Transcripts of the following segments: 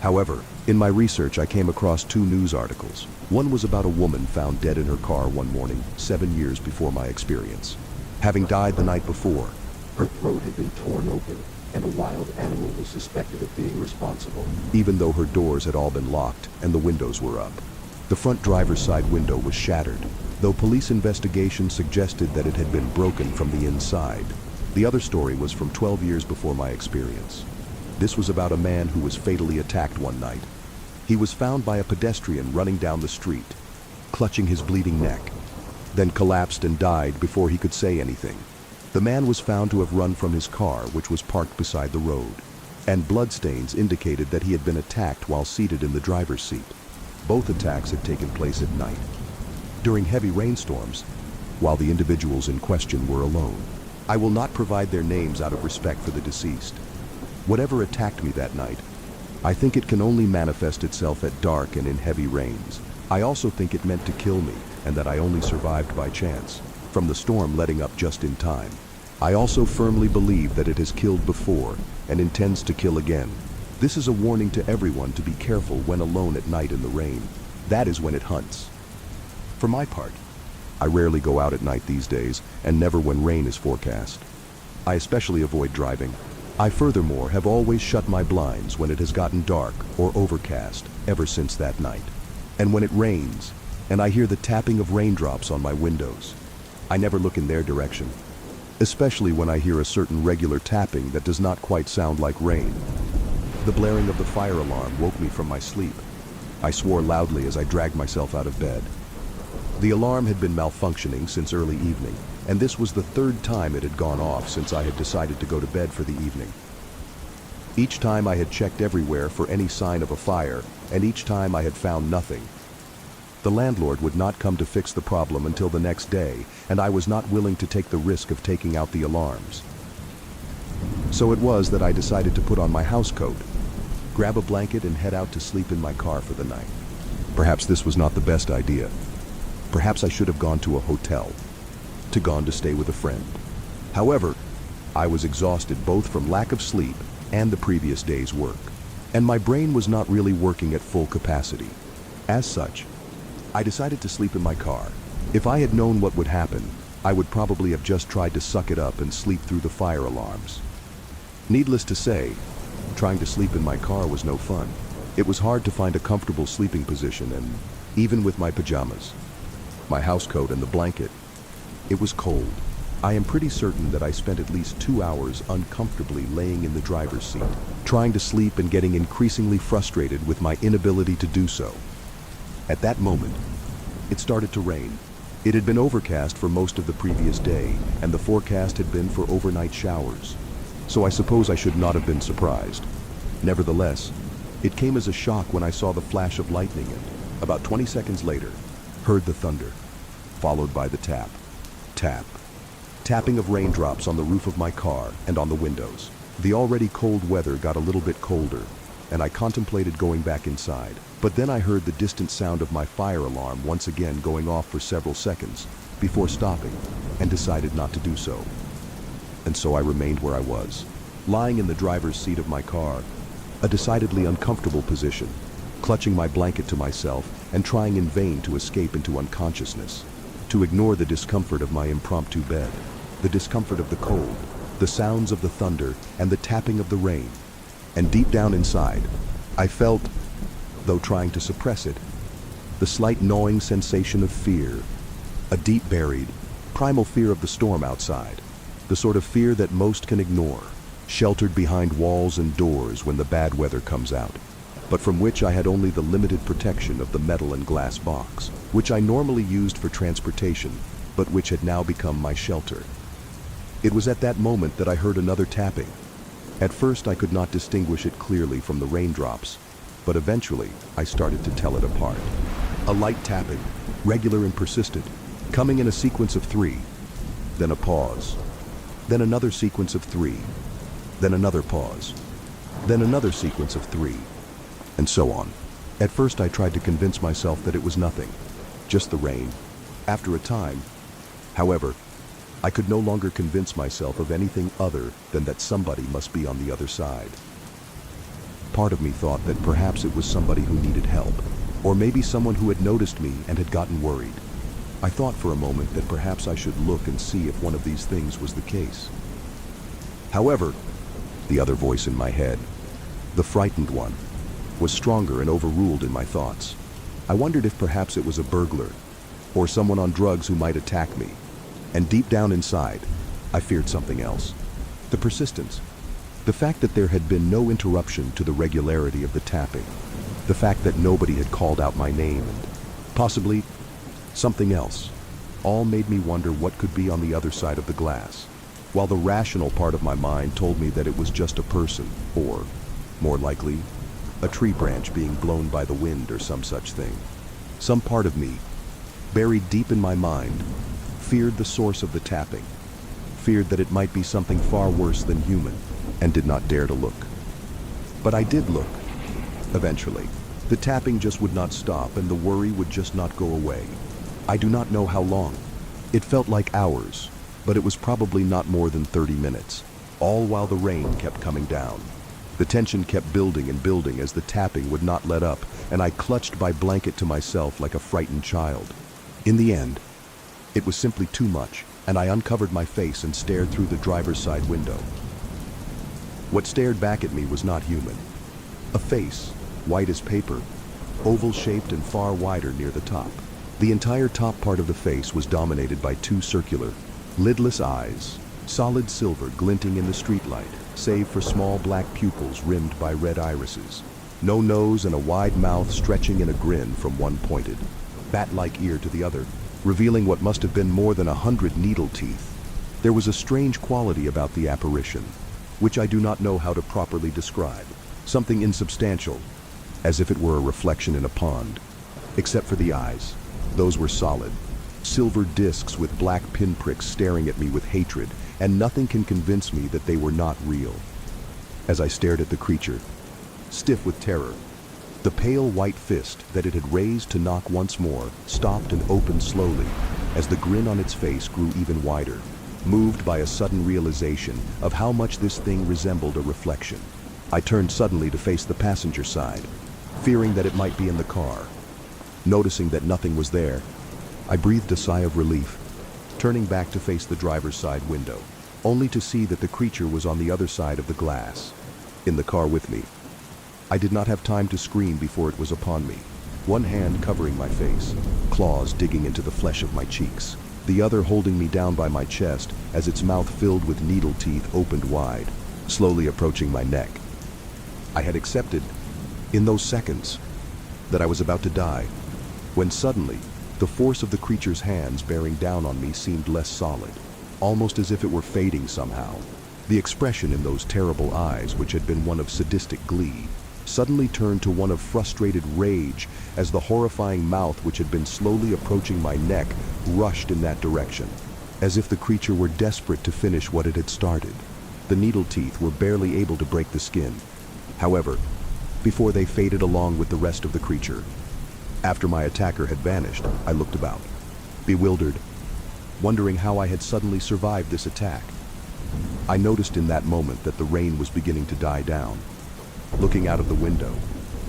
However, in my research I came across two news articles. One was about a woman found dead in her car one morning, 7 years before my experience. Having died the night before, her throat had been torn open, and a wild animal was suspected of being responsible. even though her doors had all been locked and the windows were up. The front driver's side window was shattered, though police investigation suggested that it had been broken from the inside. The other story was from 12 years before my experience. This was about a man who was fatally attacked one night. He was found by a pedestrian running down the street, clutching his bleeding neck, then collapsed and died before he could say anything. The man was found to have run from his car, which was parked beside the road, and bloodstains indicated that he had been attacked while seated in the driver's seat. Both attacks had taken place at night, during heavy rainstorms, while the individuals in question were alone. I will not provide their names out of respect for the deceased. Whatever attacked me that night, I think it can only manifest itself at dark and in heavy rains. I also think it meant to kill me, and that I only survived by chance, from the storm letting up just in time. I also firmly believe that it has killed before and intends to kill again. This is a warning to everyone to be careful when alone at night in the rain. That is when it hunts. For my part, I rarely go out at night these days, and never when rain is forecast. I especially avoid driving. I furthermore have always shut my blinds when it has gotten dark or overcast ever since that night. And when it rains, and I hear the tapping of raindrops on my windows, I never look in their direction, especially when I hear a certain regular tapping that does not quite sound like rain. The blaring of the fire alarm woke me from my sleep. I swore loudly as I dragged myself out of bed. The alarm had been malfunctioning since early evening, and this was the third time it had gone off since I had decided to go to bed for the evening. Each time I had checked everywhere for any sign of a fire, and each time I had found nothing. The landlord would not come to fix the problem until the next day, and I was not willing to take the risk of taking out the alarms. So it was that I decided to put on my house coat, grab a blanket, and head out to sleep in my car for the night. Perhaps this was not the best idea. Perhaps I should have gone to a hotel, gone to stay with a friend. However, I was exhausted both from lack of sleep and the previous day's work, and my brain was not really working at full capacity. As such, I decided to sleep in my car. If I had known what would happen, I would probably have just tried to suck it up and sleep through the fire alarms. Needless to say, trying to sleep in my car was no fun. It was hard to find a comfortable sleeping position, and even with my pajamas, my housecoat, and the blanket, it was cold. I am pretty certain that I spent at least 2 hours uncomfortably laying in the driver's seat, trying to sleep and getting increasingly frustrated with my inability to do so. At that moment, it started to rain. It had been overcast for most of the previous day, and the forecast had been for overnight showers. So I suppose I should not have been surprised. Nevertheless, it came as a shock when I saw the flash of lightning and, about 20 seconds later, heard the thunder, followed by the tapping of raindrops on the roof of my car and on the windows. The already cold weather got a little bit colder, and I contemplated going back inside. But then I heard the distant sound of my fire alarm once again going off for several seconds before stopping, and decided not to do so. And so I remained where I was, lying in the driver's seat of my car, a decidedly uncomfortable position, clutching my blanket to myself and trying in vain to escape into unconsciousness, to ignore the discomfort of my impromptu bed, the discomfort of the cold, the sounds of the thunder, and the tapping of the rain. And deep down inside, I felt, though trying to suppress it, the slight gnawing sensation of fear, a deep-buried, primal fear of the storm outside, the sort of fear that most can ignore, sheltered behind walls and doors when the bad weather comes out, but from which I had only the limited protection of the metal and glass box, which I normally used for transportation, but which had now become my shelter. It was at that moment that I heard another tapping. At first I could not distinguish it clearly from the raindrops, but eventually I started to tell it apart. A light tapping, regular and persistent, coming in a sequence of 3, then a pause, then another sequence of 3, then another pause, then another sequence of 3, and so on. At first I tried to convince myself that it was nothing, just the rain. After a time, however, I could no longer convince myself of anything other than that somebody must be on the other side. Part of me thought that perhaps it was somebody who needed help, or maybe someone who had noticed me and had gotten worried. I thought for a moment that perhaps I should look and see if one of these things was the case. However, the other voice in my head, the frightened one, was stronger and overruled in my thoughts. I wondered if perhaps it was a burglar, or someone on drugs who might attack me. And deep down inside, I feared something else. The persistence. The fact that there had been no interruption to the regularity of the tapping. The fact that nobody had called out my name and possibly something else. All made me wonder what could be on the other side of the glass. While the rational part of my mind told me that it was just a person, or, more likely, a tree branch being blown by the wind or some such thing. Some part of me, buried deep in my mind, feared the source of the tapping, feared that it might be something far worse than human, and did not dare to look. But I did look. Eventually, the tapping just would not stop and the worry would just not go away. I do not know how long. It felt like hours, but it was probably not more than 30 minutes, all while the rain kept coming down. The tension kept building and building as the tapping would not let up, and I clutched my blanket to myself like a frightened child. In the end, it was simply too much, and I uncovered my face and stared through the driver's side window. What stared back at me was not human. A face, white as paper, oval-shaped and far wider near the top. The entire top part of the face was dominated by two circular, lidless eyes, solid silver glinting in the streetlight, save for small black pupils rimmed by red irises. No nose and a wide mouth stretching in a grin from one pointed, bat-like ear to the other, revealing what must have been more than 100 needle teeth. There was a strange quality about the apparition, which I do not know how to properly describe. Something insubstantial, as if it were a reflection in a pond. Except for the eyes. Those were solid, silver discs with black pinpricks staring at me with hatred, and nothing can convince me that they were not real. As I stared at the creature, stiff with terror, the pale white fist that it had raised to knock once more stopped and opened slowly as the grin on its face grew even wider, moved by a sudden realization of how much this thing resembled a reflection. I turned suddenly to face the passenger side, fearing that it might be in the car. Noticing that nothing was there, I breathed a sigh of relief, turning back to face the driver's side window, only to see that the creature was on the other side of the glass, in the car with me. I did not have time to scream before it was upon me, one hand covering my face, claws digging into the flesh of my cheeks, the other holding me down by my chest as its mouth filled with needle teeth opened wide, slowly approaching my neck. I had accepted, in those seconds, that I was about to die, when suddenly, the force of the creature's hands bearing down on me seemed less solid, almost as if it were fading somehow. The expression in those terrible eyes, which had been one of sadistic glee, suddenly turned to one of frustrated rage as the horrifying mouth which had been slowly approaching my neck rushed in that direction, as if the creature were desperate to finish what it had started. The needle teeth were barely able to break the skin. However, before they faded along with the rest of the creature, after my attacker had vanished, I looked about, bewildered, wondering how I had suddenly survived this attack. I noticed in that moment that the rain was beginning to die down. Looking out of the window,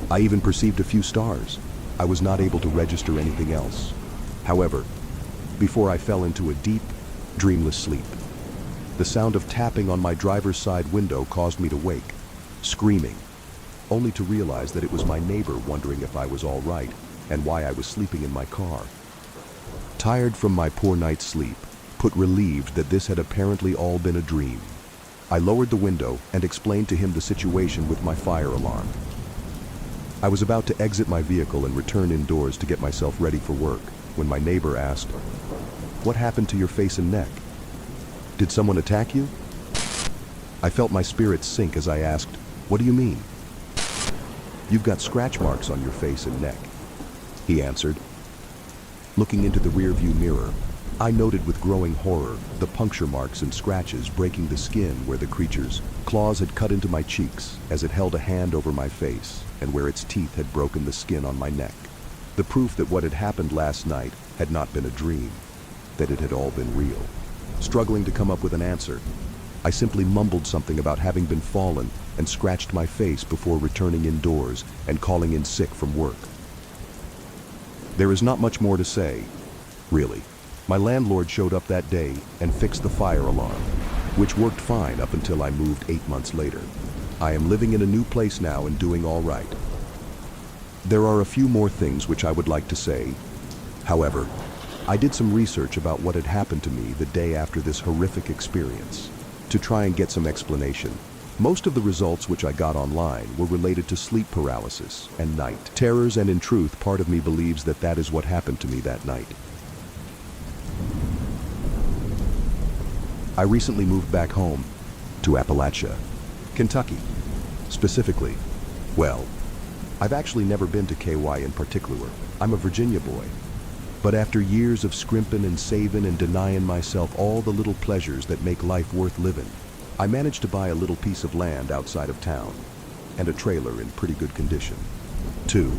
I even perceived a few stars. I was not able to register anything else. However, before I fell into a deep, dreamless sleep, the sound of tapping on my driver's side window caused me to wake, screaming, only to realize that it was my neighbor wondering if I was all right and why I was sleeping in my car. Tired from my poor night's sleep, but relieved that this had apparently all been a dream, I lowered the window and explained to him the situation with my fire alarm. I was about to exit my vehicle and return indoors to get myself ready for work when my neighbor asked, "What happened to your face and neck? Did someone attack you?" I felt my spirits sink as I asked, "What do you mean?" "You've got scratch marks on your face and neck," he answered. Looking into the rearview mirror, I noted with growing horror the puncture marks and scratches breaking the skin where the creature's claws had cut into my cheeks as it held a hand over my face and where its teeth had broken the skin on my neck. The proof that what had happened last night had not been a dream, that it had all been real. Struggling to come up with an answer, I simply mumbled something about having been fallen and scratched my face before returning indoors and calling in sick from work. There is not much more to say, really. My landlord showed up that day and fixed the fire alarm, which worked fine up until I moved 8 months later. I am living in a new place now and doing all right. There are a few more things which I would like to say. However, I did some research about what had happened to me the day after this horrific experience, to try and get some explanation. Most of the results which I got online were related to sleep paralysis and night terrors, and in truth, part of me believes that that is what happened to me that night. I recently moved back home to Appalachia, Kentucky. Specifically, well, I've actually never been to KY in particular. I'm a Virginia boy. But after years of scrimping and saving and denying myself all the little pleasures that make life worth living, I managed to buy a little piece of land outside of town and a trailer in pretty good condition. 2,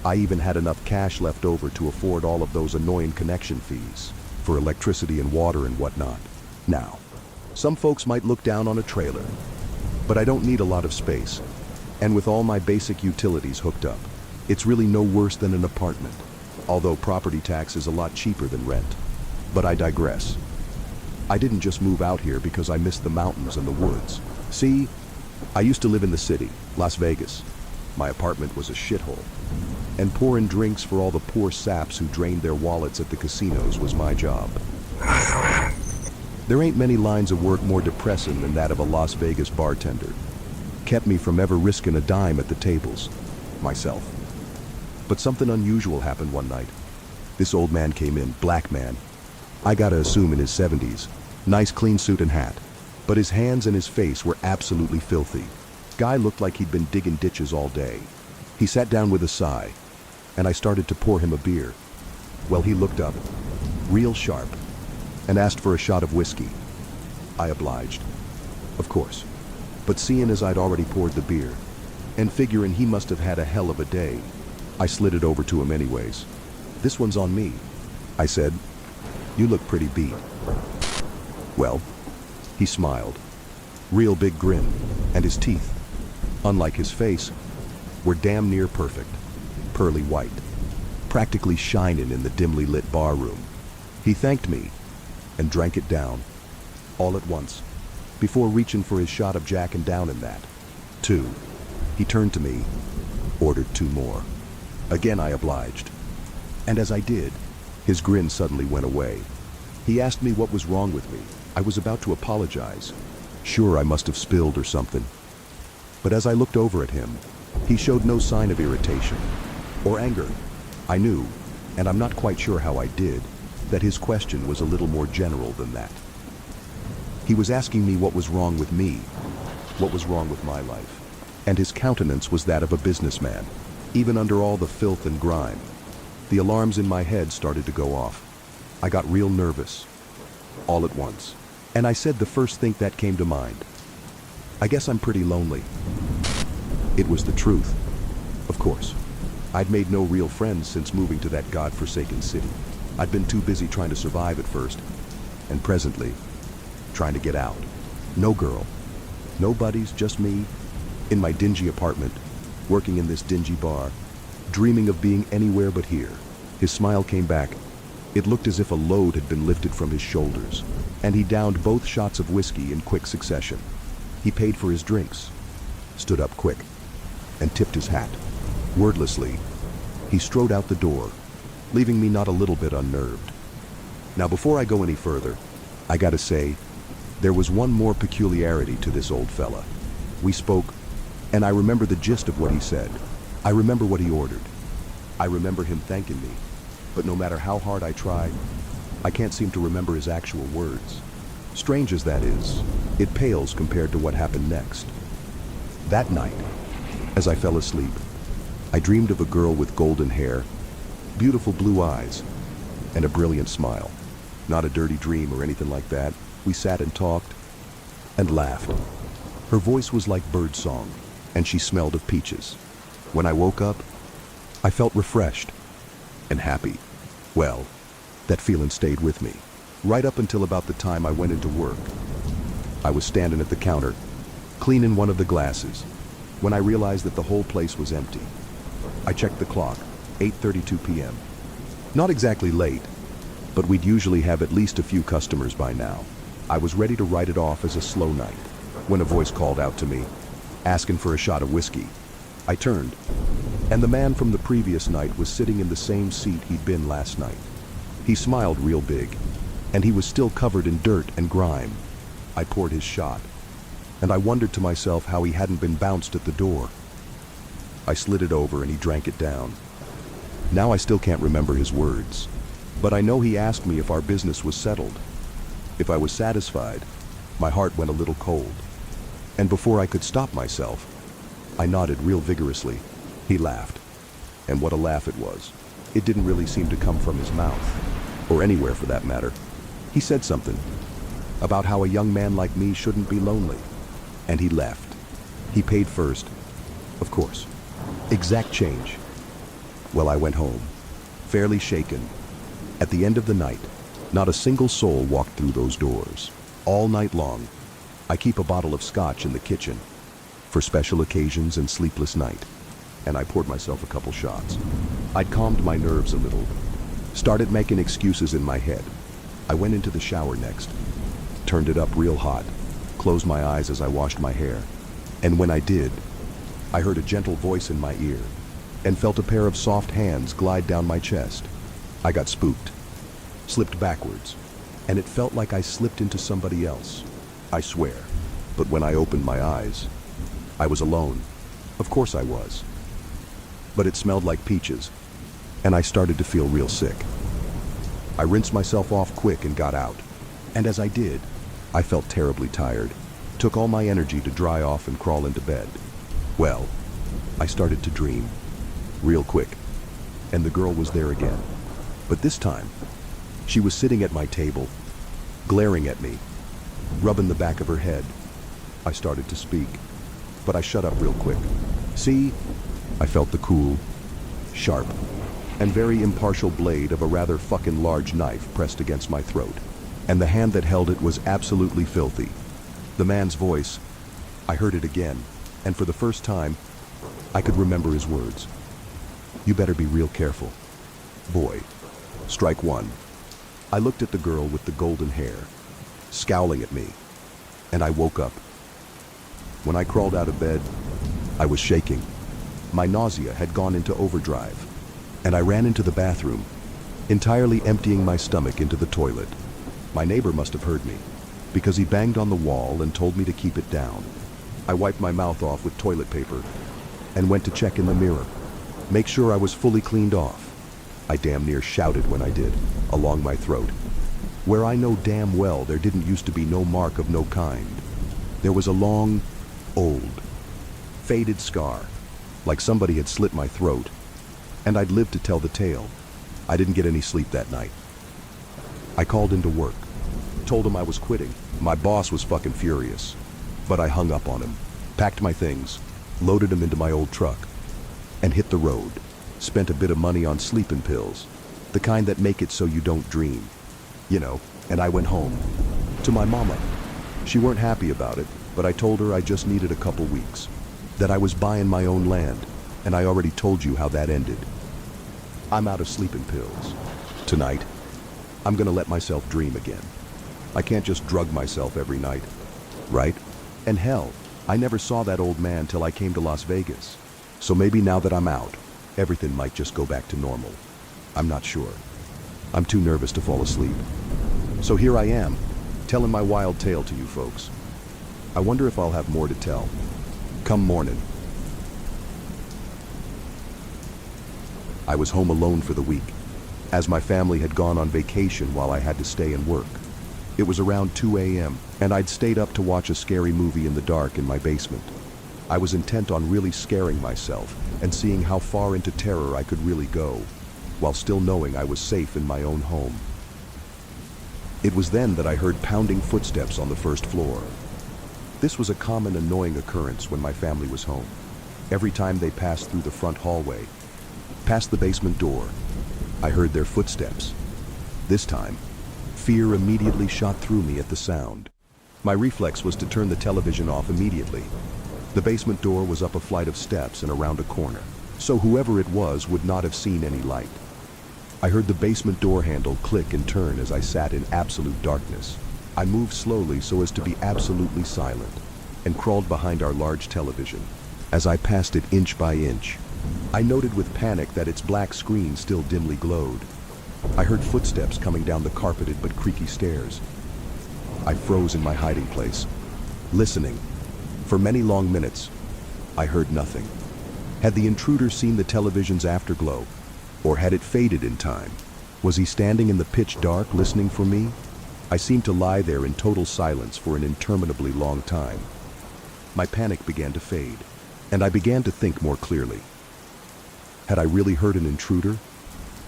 I even had enough cash left over to afford all of those annoying connection fees for electricity and water and whatnot. Now, some folks might look down on a trailer, but I don't need a lot of space. And with all my basic utilities hooked up, it's really no worse than an apartment, although property tax is a lot cheaper than rent. But I digress. I didn't just move out here because I missed the mountains and the woods. See, I used to live in the city, Las Vegas. My apartment was a shithole. And pouring drinks for all the poor saps who drained their wallets at the casinos was my job. There ain't many lines of work more depressing than that of a Las Vegas bartender. Kept me from ever risking a dime at the tables, myself. But something unusual happened one night. This old man came in, black man. I gotta assume in his 70s. Nice clean suit and hat. But his hands and his face were absolutely filthy. Guy looked like he'd been digging ditches all day. He sat down with a sigh, and I started to pour him a beer. Well, he looked up, real sharp, and asked for a shot of whiskey. I obliged, of course. But seeing as I'd already poured the beer, and figuring he must have had a hell of a day, I slid it over to him anyways. "This one's on me," I said. "You look pretty beat." Well, he smiled. Real big grin, and his teeth, unlike his face, were damn near perfect. Pearly white, practically shining in the dimly lit bar room. He thanked me and drank it down, all at once, before reaching for his shot of Jack and downing that. 2, he turned to me, ordered 2 more. Again I obliged, and as I did, his grin suddenly went away. He asked me what was wrong with me. I was about to apologize. Sure, I must have spilled or something. But as I looked over at him, he showed no sign of irritation or anger. I knew, and I'm not quite sure how I did, that his question was a little more general than that. He was asking me what was wrong with me, what was wrong with my life. And his countenance was that of a businessman, even under all the filth and grime. The alarms in my head started to go off. I got real nervous, all at once. And I said the first thing that came to mind. "I guess I'm pretty lonely." It was the truth, of course. I'd made no real friends since moving to that godforsaken city. I'd been too busy trying to survive at first, and presently, trying to get out. No girl, no buddies, just me, in my dingy apartment, working in this dingy bar, dreaming of being anywhere but here. His smile came back. It looked as if a load had been lifted from his shoulders, and he downed both shots of whiskey in quick succession. He paid for his drinks, stood up quick, and tipped his hat. Wordlessly, he strode out the door, leaving me not a little bit unnerved. Now, before I go any further, I gotta say, there was one more peculiarity to this old fella. We spoke, and I remember the gist of what he said. I remember what he ordered. I remember him thanking me, but no matter how hard I try, I can't seem to remember his actual words. Strange as that is, it pales compared to what happened next. That night, as I fell asleep, I dreamed of a girl with golden hair, beautiful blue eyes, and a brilliant smile. Not a dirty dream or anything like that. We sat and talked and laughed. Her voice was like bird song, and she smelled of peaches. When I woke up, I felt refreshed and happy. Well, that feeling stayed with me, right up until about the time I went into work. I was standing at the counter, cleaning one of the glasses, when I realized that the whole place was empty. I checked the clock, 8:32 p.m. Not exactly late, but we'd usually have at least a few customers by now. I was ready to write it off as a slow night, when a voice called out to me, asking for a shot of whiskey. I turned, and the man from the previous night was sitting in the same seat he'd been last night. He smiled real big, and he was still covered in dirt and grime. I poured his shot, and I wondered to myself how he hadn't been bounced at the door. I slid it over and he drank it down. Now I still can't remember his words, but I know he asked me if our business was settled. If I was satisfied, my heart went a little cold, and before I could stop myself, I nodded real vigorously. He laughed, and what a laugh it was. It didn't really seem to come from his mouth, or anywhere for that matter. He said something about how a young man like me shouldn't be lonely, and he left. He paid first, of course. Exact change. Well, I went home, fairly shaken. At the end of the night, not a single soul walked through those doors. All night long, I keep a bottle of scotch in the kitchen for special occasions and sleepless night, and I poured myself a couple shots. I'd calmed my nerves a little, started making excuses in my head. I went into the shower next, turned it up real hot, closed my eyes as I washed my hair, and when I did, I heard a gentle voice in my ear and felt a pair of soft hands glide down my chest. I got spooked, slipped backwards, and it felt like I slipped into somebody else. I swear. But when I opened my eyes, I was alone. Of course I was. But it smelled like peaches, and I started to feel real sick. I rinsed myself off quick and got out. And as I did, I felt terribly tired. Took all my energy to dry off and crawl into bed. Well, I started to dream, real quick, and the girl was there again. But this time, she was sitting at my table, glaring at me, rubbing the back of her head. I started to speak, but I shut up real quick. See, I felt the cool, sharp, and very impartial blade of a rather fucking large knife pressed against my throat, and the hand that held it was absolutely filthy. The man's voice, I heard it again, and for the first time, I could remember his words. You better be real careful. Boy, strike one. I looked at the girl with the golden hair, scowling at me, and I woke up. When I crawled out of bed, I was shaking. My nausea had gone into overdrive, and I ran into the bathroom, entirely emptying my stomach into the toilet. My neighbor must have heard me, because he banged on the wall and told me to keep it down. I wiped my mouth off with toilet paper and went to check in the mirror, make sure I was fully cleaned off. I damn near shouted when I did, along my throat, where I know damn well there didn't used to be no mark of no kind. There was a long, old, faded scar, like somebody had slit my throat, and I'd lived to tell the tale. I didn't get any sleep that night. I called into work, told him I was quitting. My boss was fucking furious, but I hung up on him, packed my things, loaded them into my old truck, and hit the road. Spent a bit of money on sleeping pills, the kind that make it so you don't dream, you know, and I went home. To my mama. She weren't happy about it, but I told her I just needed a couple weeks, that I was buying my own land, and I already told you how that ended. I'm out of sleeping pills. Tonight, I'm gonna let myself dream again. I can't just drug myself every night, right? And hell, I never saw that old man till I came to Las Vegas. So maybe now that I'm out, everything might just go back to normal. I'm not sure. I'm too nervous to fall asleep. So here I am, telling my wild tale to you folks. I wonder if I'll have more to tell. Come morning. I was home alone for the week, as my family had gone on vacation while I had to stay and work. It was around 2 a.m., and I'd stayed up to watch a scary movie in the dark in my basement. I was intent on really scaring myself and seeing how far into terror I could really go, while still knowing I was safe in my own home. It was then that I heard pounding footsteps on the first floor. This was a common annoying occurrence when my family was home. Every time they passed through the front hallway, past the basement door, I heard their footsteps. This time, fear immediately shot through me at the sound. My reflex was to turn the television off immediately. The basement door was up a flight of steps and around a corner, so whoever it was would not have seen any light. I heard the basement door handle click and turn as I sat in absolute darkness. I moved slowly so as to be absolutely silent and crawled behind our large television. As I passed it inch by inch, I noted with panic that its black screen still dimly glowed. I heard footsteps coming down the carpeted but creaky stairs. I froze in my hiding place, listening. For many long minutes, I heard nothing. Had the intruder seen the television's afterglow, or had it faded in time? Was he standing in the pitch dark listening for me? I seemed to lie there in total silence for an interminably long time. My panic began to fade, and I began to think more clearly. Had I really heard an intruder?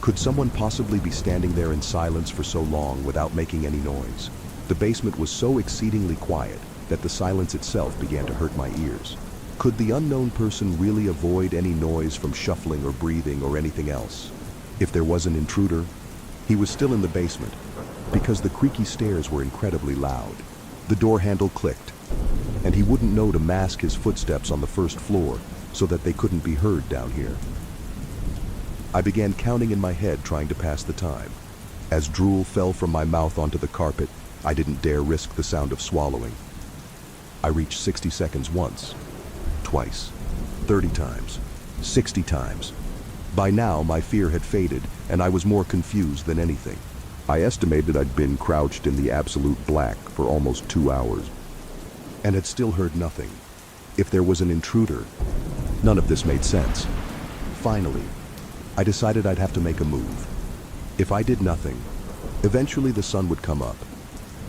Could someone possibly be standing there in silence for so long without making any noise? The basement was so exceedingly quiet that the silence itself began to hurt my ears. Could the unknown person really avoid any noise from shuffling or breathing or anything else? If there was an intruder, he was still in the basement, because the creaky stairs were incredibly loud. The door handle clicked, and he wouldn't know to mask his footsteps on the first floor so that they couldn't be heard down here. I began counting in my head, trying to pass the time. As drool fell from my mouth onto the carpet, I didn't dare risk the sound of swallowing. I reached 60 seconds once, twice, 30 times, 60 times. By now, my fear had faded, and I was more confused than anything. I estimated I'd been crouched in the absolute black for almost 2 hours, and had still heard nothing. If there was an intruder, none of this made sense. Finally, I decided I'd have to make a move. If I did nothing, eventually the sun would come up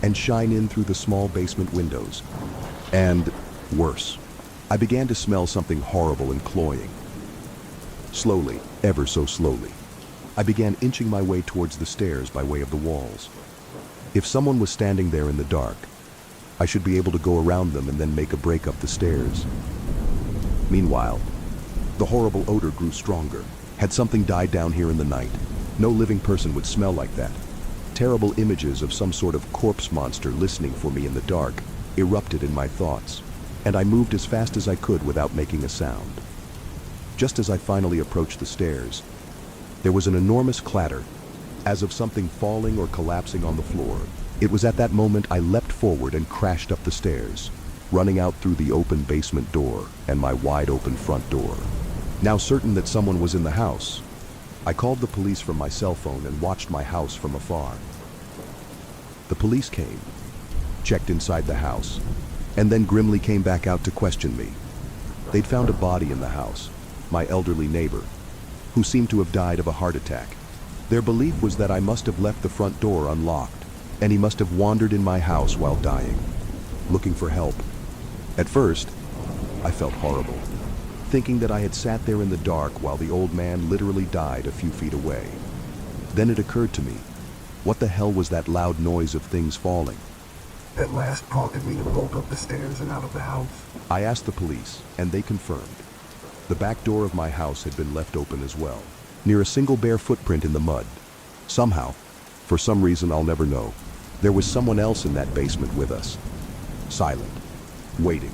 and shine in through the small basement windows. And worse, I began to smell something horrible and cloying. Slowly, ever so slowly, I began inching my way towards the stairs by way of the walls. If someone was standing there in the dark, I should be able to go around them and then make a break up the stairs. Meanwhile, the horrible odor grew stronger. Had something died down here in the night? No living person would smell like that. Terrible images of some sort of corpse monster listening for me in the dark erupted in my thoughts, and I moved as fast as I could without making a sound. Just as I finally approached the stairs, there was an enormous clatter, as of something falling or collapsing on the floor. It was at that moment I leapt forward and crashed up the stairs, running out through the open basement door and my wide-open front door. Now certain that someone was in the house, I called the police from my cell phone and watched my house from afar. The police came, checked inside the house, and then grimly came back out to question me. They'd found a body in the house, my elderly neighbor, who seemed to have died of a heart attack. Their belief was that I must have left the front door unlocked, and he must have wandered in my house while dying, looking for help. At first, I felt horrible, thinking that I had sat there in the dark while the old man literally died a few feet away. Then it occurred to me, what the hell was that loud noise of things falling? At last prompted me to bolt up the stairs and out of the house. I asked the police, and they confirmed. The back door of my house had been left open as well, near a single bare footprint in the mud. Somehow, for some reason I'll never know, there was someone else in that basement with us, silent, waiting,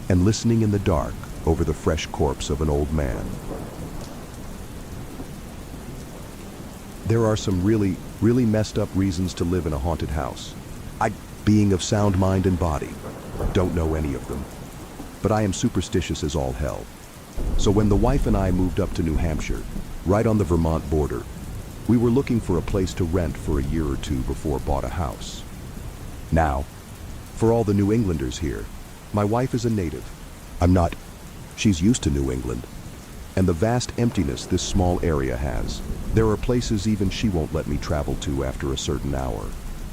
and listening in the dark over the fresh corpse of an old man. There are some really messed up reasons to live in a haunted house. I, being of sound mind and body, don't know any of them. But I am superstitious as all hell. So when the wife and I moved up to New Hampshire, right on the Vermont border, we were looking for a place to rent for a year or two before bought a house. Now, for all the New Englanders here, my wife is a native. I'm not. She's used to New England, and the vast emptiness this small area has. There are places even she won't let me travel to after a certain hour,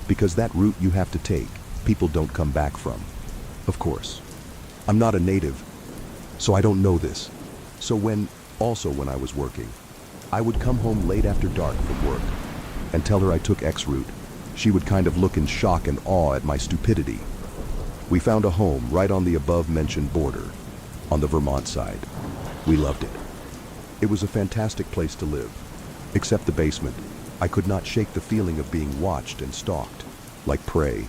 because that route you have to take, people don't come back from. Of course, I'm not a native, so I don't know this. So when I was working, I would come home late after dark from work and tell her I took X route. She would kind of look in shock and awe at my stupidity. We found a home right on the above-mentioned border, on the Vermont side. We loved it. It was a fantastic place to live. Except the basement, I could not shake the feeling of being watched and stalked, like prey.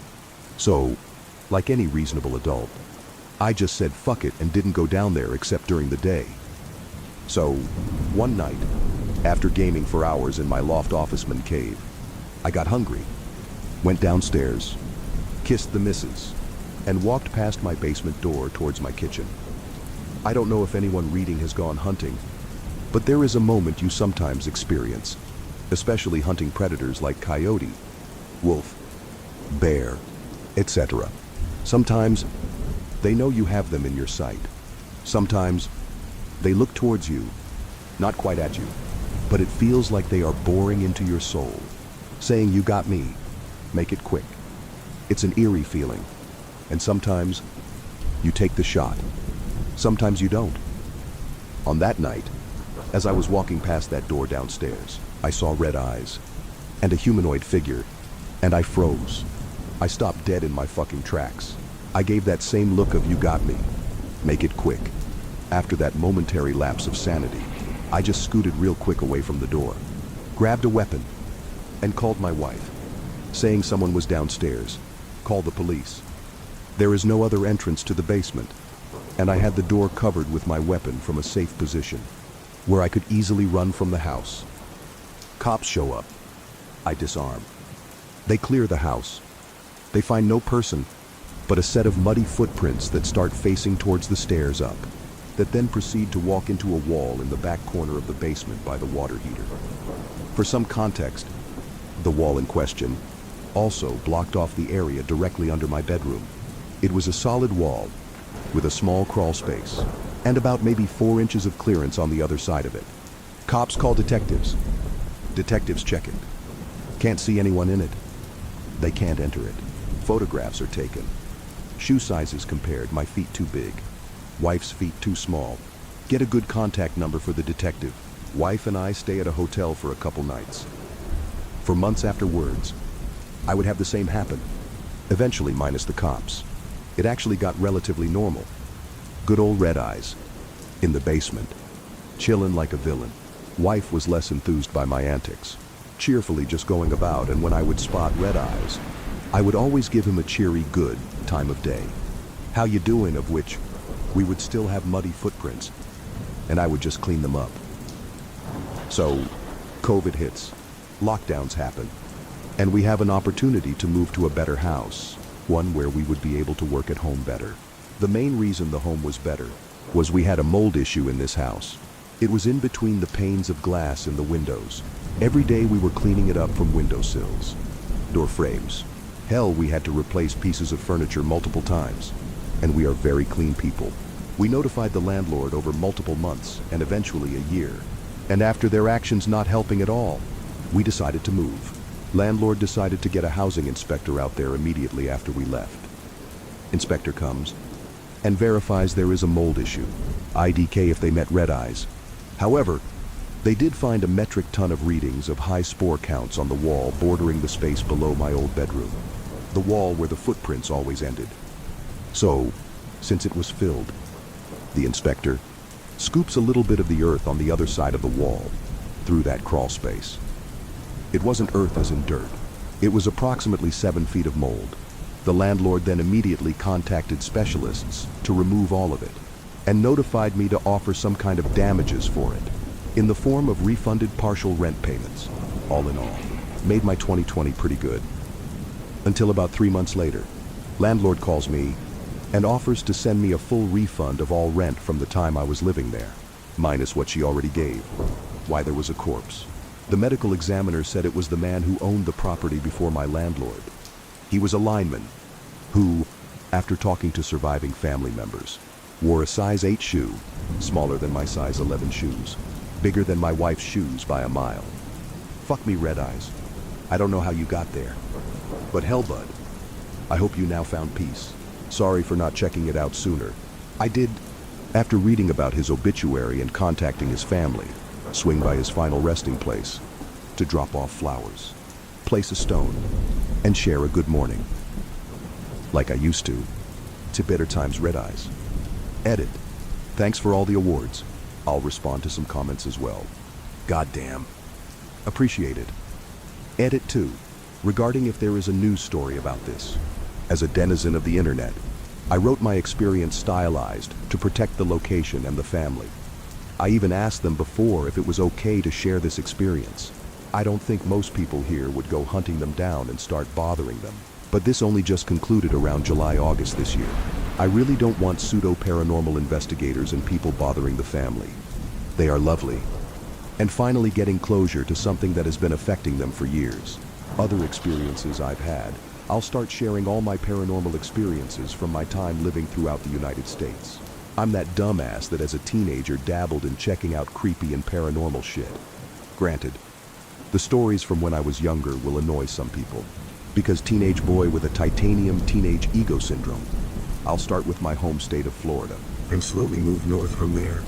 So, Like any reasonable adult, I just said fuck it and didn't go down there except during the day. So, one night, after gaming for hours in my loft officeman cave, I got hungry, went downstairs, kissed the missus, and walked past my basement door towards my kitchen. I don't know if anyone reading has gone hunting, but there is a moment you sometimes experience, especially hunting predators like coyote, wolf, bear, etc. Sometimes they know you have them in your sight. Sometimes they look towards you, not quite at you, but it feels like they are boring into your soul, saying, "You got me, make it quick." It's an eerie feeling, and sometimes you take the shot, sometimes you don't. On that night, as I was walking past that door downstairs, I saw red eyes and a humanoid figure, and I froze. I stopped dead in my fucking tracks. I gave that same look of "you got me, make it quick." After that momentary lapse of sanity, I just scooted real quick away from the door, grabbed a weapon, and called my wife, saying someone was downstairs. Call the police. There is no other entrance to the basement, and I had the door covered with my weapon from a safe position, where I could easily run from the house. Cops show up. I disarm. They clear the house. They find no person, but a set of muddy footprints that start facing towards the stairs up, that then proceed to walk into a wall in the back corner of the basement by the water heater. For some context, the wall in question also blocked off the area directly under my bedroom. It was a solid wall with a small crawl space and about maybe 4 inches of clearance on the other side of it. Cops call detectives. Detectives check it. Can't see anyone in it. They can't enter it. Photographs are taken. Shoe sizes compared, my feet too big, wife's feet too small. Get a good contact number for the detective. Wife and I stay at a hotel for a couple nights. For months afterwards, I would have the same happen, eventually minus the cops. It actually got relatively normal. Good old red eyes, in the basement, chillin' like a villain. Wife was less enthused by my antics, cheerfully just going about, and when I would spot red eyes, I would always give him a cheery good time of day. "How you doing?" of which we would still have muddy footprints, and I would just clean them up. So, COVID hits, lockdowns happen, and we have an opportunity to move to a better house, one where we would be able to work at home better. The main reason the home was better was we had a mold issue in this house. It was in between the panes of glass in the windows. Every day we were cleaning it up from windowsills, door frames. Hell, we had to replace pieces of furniture multiple times, and we are very clean people. We notified the landlord over multiple months and eventually a year, and after their actions not helping at all, we decided to move. Landlord decided to get a housing inspector out there immediately after we left. Inspector comes and verifies there is a mold issue. IDK if they met red eyes. However, they did find a metric ton of readings of high spore counts on the wall bordering the space below my old bedroom, the wall where the footprints always ended. So, since it was filled, the inspector scoops a little bit of the earth on the other side of the wall through that crawl space. It wasn't earth as in dirt. It was approximately 7 feet of mold. The landlord then immediately contacted specialists to remove all of it and notified me to offer some kind of damages for it in the form of refunded partial rent payments. All in all, made my 2020 pretty good. Until about 3 months later, landlord calls me and offers to send me a full refund of all rent from the time I was living there, minus what she already gave. Why, there was a corpse. The medical examiner said it was the man who owned the property before my landlord. He was a lineman who, after talking to surviving family members, wore a size 8 shoe, smaller than my size 11 shoes, bigger than my wife's shoes by a mile. Fuck me, red eyes. I don't know how you got there. But hell, bud, I hope you now found peace. Sorry for not checking it out sooner. I did, after reading about his obituary and contacting his family, swing by his final resting place to drop off flowers, place a stone, and share a good morning. Like I used to better times red eyes. Edit. Thanks for all the awards. I'll respond to some comments as well. Goddamn. Appreciate it. Edit 2. Regarding if there is a news story about this. as a denizen of the internet. I wrote my experience stylized to protect the location and the family. I even asked them before if it was okay to share this experience. I don't think most people here would go hunting them down and start bothering them. But this only just concluded around July-August this year. I really don't want pseudo-paranormal investigators and people bothering the family. They are lovely. And finally getting closure to something that has been affecting them for years. Other experiences I've had. I'll start sharing all my paranormal experiences from my time living throughout the United States. I'm that dumbass that as a teenager dabbled in checking out creepy and paranormal shit. Granted, the stories from when I was younger will annoy some people. Because teenage boy with a titanium teenage ego syndrome. I'll start with my home state of Florida. And slowly move north from there.